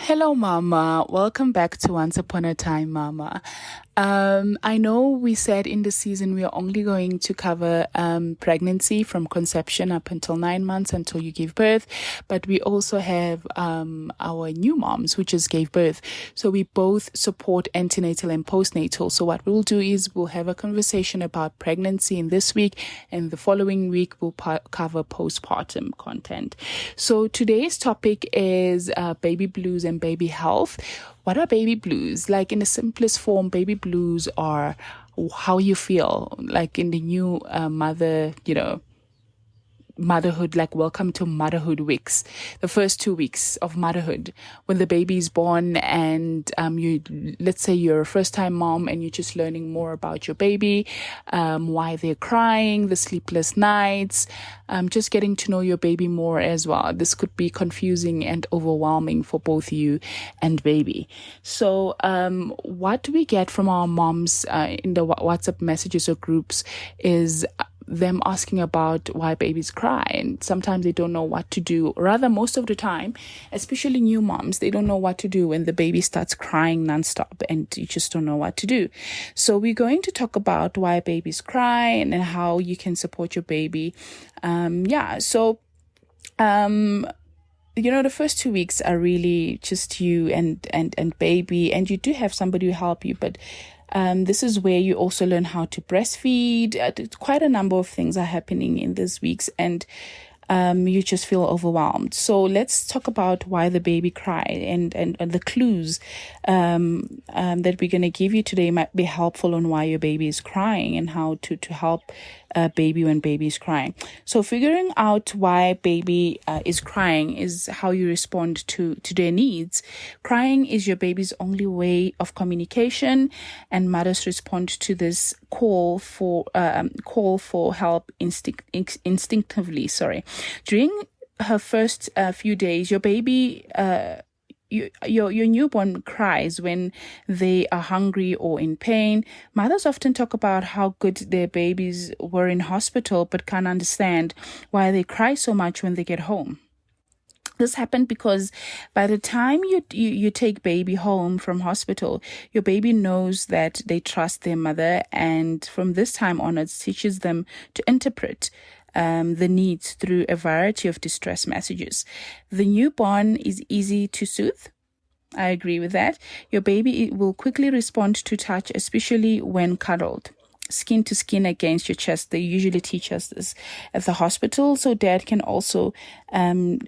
Hello, Mama. Welcome back to Once Upon a Time, Mama. I know we said in the season we are only going to cover pregnancy from conception up until 9 months until you give birth, but we also have our new moms who just gave birth. So we both support antenatal and postnatal. So what we'll do is we'll have a conversation about pregnancy in this week, and the following week we'll cover postpartum content. So today's topic is baby blues and baby health. What are baby blues? Like, in the simplest form, baby blues are how you feel like in the new motherhood, like welcome to motherhood weeks, the first 2 weeks of motherhood, when the baby is born, and let's say you're a first time mom and you're just learning more about your baby, why they're crying, the sleepless nights, just getting to know your baby more as well. This could be confusing and overwhelming for both you and baby. So what we get from our moms in the WhatsApp messages or groups is them asking about why babies cry, and sometimes they don't know what to do. Rather, most of the time, especially new moms, they don't know what to do when the baby starts crying nonstop and you just don't know what to do. So we're going to talk about why babies cry and how you can support your baby. The first 2 weeks are really just you and baby, and you do have somebody who help you, but this is where you also learn how to breastfeed. Quite a number of things are happening in these weeks, and you just feel overwhelmed. So let's talk about why the baby cried, and the clues that we're going to give you today might be helpful on why your baby is crying and how to help baby when baby is crying. So figuring out why baby is crying is how you respond to their needs. Crying is your baby's only way of communication, and mothers respond to this call for help instinctively. During her first few days, your baby your newborn cries when they are hungry or in pain. Mothers often talk about how good their babies were in hospital, but can't understand why they cry so much when they get home. This happened because by the time you take baby home from hospital, your baby knows that they trust their mother, and from this time onwards teaches them to interpret the needs through a variety of distress messages. The newborn is easy to soothe. I agree with that. Your baby will quickly respond to touch, especially when cuddled. Skin to skin against your chest. They usually teach us this at the hospital. So dad can also do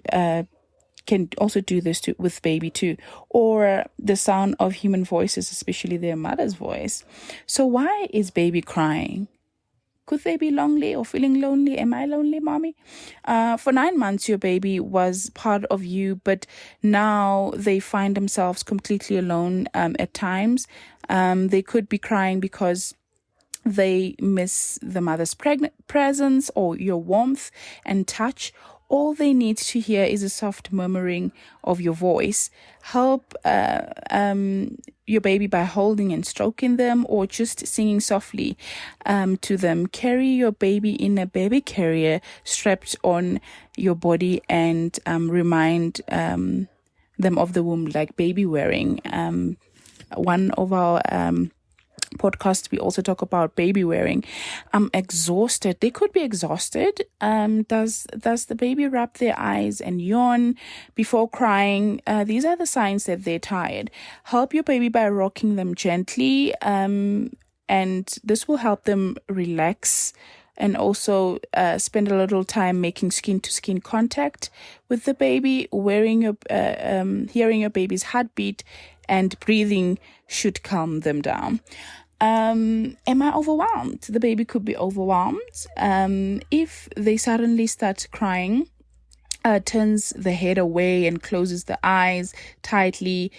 this with baby too. Or the sound of human voices, especially their mother's voice. So why is baby crying? Could they be lonely or feeling lonely? Am I lonely, mommy? For 9 months, your baby was part of you, but now they find themselves completely alone at times. They could be crying because they miss the mother's presence or your warmth and touch. All they need to hear is a soft murmuring of your voice. Help your baby by holding and stroking them, or just singing softly to them. Carry your baby in a baby carrier strapped on your body, and remind them of the womb, like baby wearing. One of our podcast, we also talk about baby wearing. I'm exhausted. They could be exhausted. Does the baby wrap their eyes and yawn before crying? These are the signs that they're tired. Help your baby by rocking them gently, and this will help them relax. And also spend a little time making skin-to-skin contact with the baby. Hearing your baby's heartbeat and breathing should calm them down. Am I overwhelmed? The baby could be overwhelmed. If they suddenly start crying, turns the head away and closes the eyes tightly,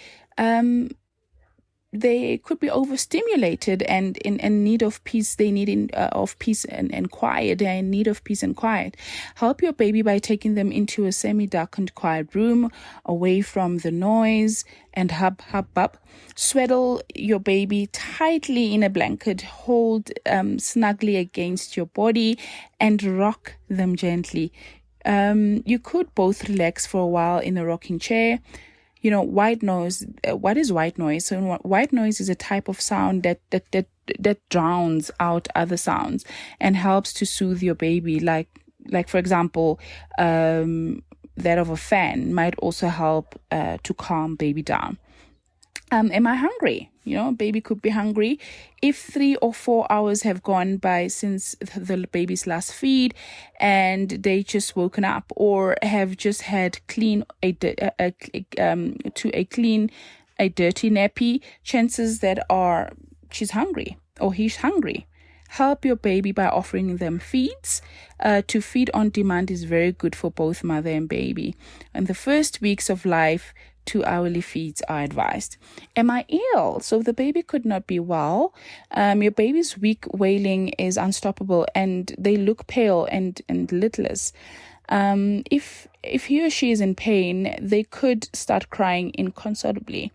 they could be overstimulated and in need of peace. They need of peace and quiet. They're in need of peace and quiet. Help your baby by taking them into a semi-darkened, quiet room, away from the noise and hub. Swaddle your baby tightly in a blanket. Hold snugly against your body and rock them gently. You could both relax for a while in a rocking chair. white noise. What is white noise? So white noise is a type of sound that drowns out other sounds and helps to soothe your baby. Like for example, that of a fan might also help to calm baby down. Am I hungry? Baby could be hungry. If 3 or 4 hours have gone by since the baby's last feed and they just woken up or have just had a dirty nappy, chances that are she's hungry or he's hungry. Help your baby by offering them feeds. To feed on demand is very good for both mother and baby. In the first weeks of life, 2-hourly feeds are advised. Am I ill? So the baby could not be well. Your baby's weak wailing is unstoppable and they look pale and lidless. If he or she is in pain, they could start crying inconsolably.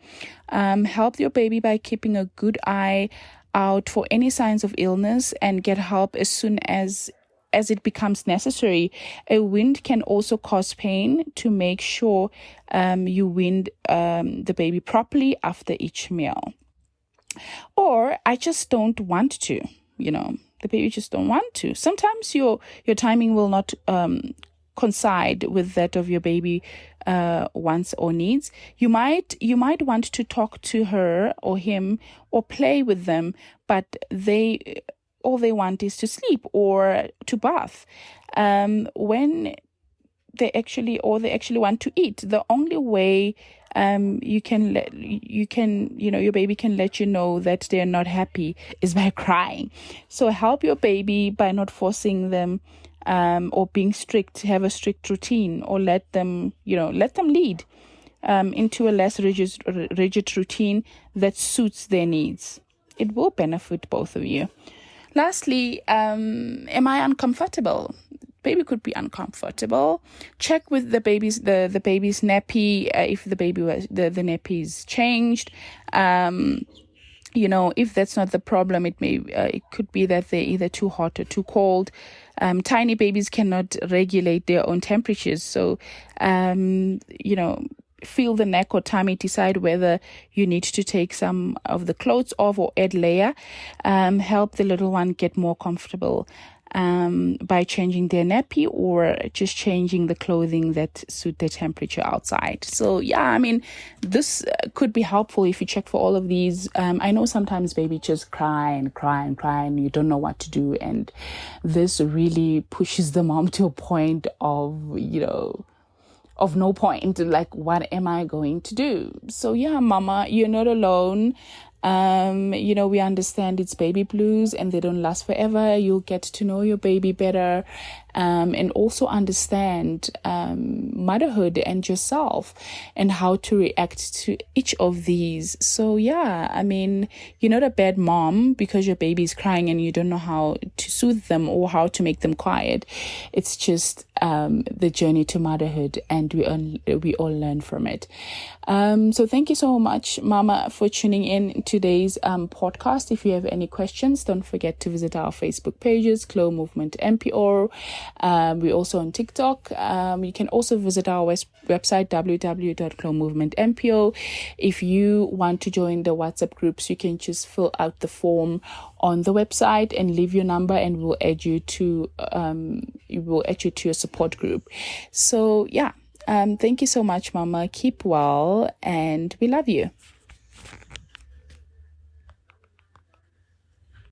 Help your baby by keeping a good eye out for any signs of illness and get help as soon as it becomes necessary. A wind can also cause pain. To make sure you wind the baby properly after each meal. Or I just don't want to, the baby just don't want to. Sometimes your timing will not coincide with that of your baby wants or needs. You might want to talk to her or him or play with them, but all they want is to sleep or to bath. When they actually want to eat, the only way your baby can let you know that they're not happy is by crying. So help your baby by not forcing them or being strict. Have a strict routine or let them lead into a less rigid routine that suits their needs. It will benefit both of you. Lastly, am I uncomfortable? Baby could be uncomfortable. Check with the baby's nappy if the nappy's changed. If that's not the problem, it could be that they're either too hot or too cold. Tiny babies cannot regulate their own temperatures, so feel the neck or tummy, decide whether you need to take some of the clothes off or add layer. Help the little one get more comfortable by changing their nappy or just changing the clothing that suit the temperature outside. So this could be helpful if you check for all of these. I know sometimes baby just cry and you don't know what to do, and this really pushes the mom to a point of no point, like, what am I going to do? So mama, you're not alone. We understand it's baby blues and they don't last forever. You'll get to know your baby better, and also understand motherhood and yourself and how to react to each of these. So you're not a bad mom because your baby is crying and you don't know how to soothe them or how to make them quiet. It's just the journey to motherhood, and we all learn from it. So thank you so much, Mama, for tuning in today's podcast. If you have any questions, don't forget to visit our Facebook pages, Clo Movement MPO. We're also on TikTok. You can also visit our website, www.clomovementmpo. If you want to join the WhatsApp groups, you can just fill out the form on the website and leave your number, and we'll add you to your support group. So thank you so much, Mama. Keep well, and we love you.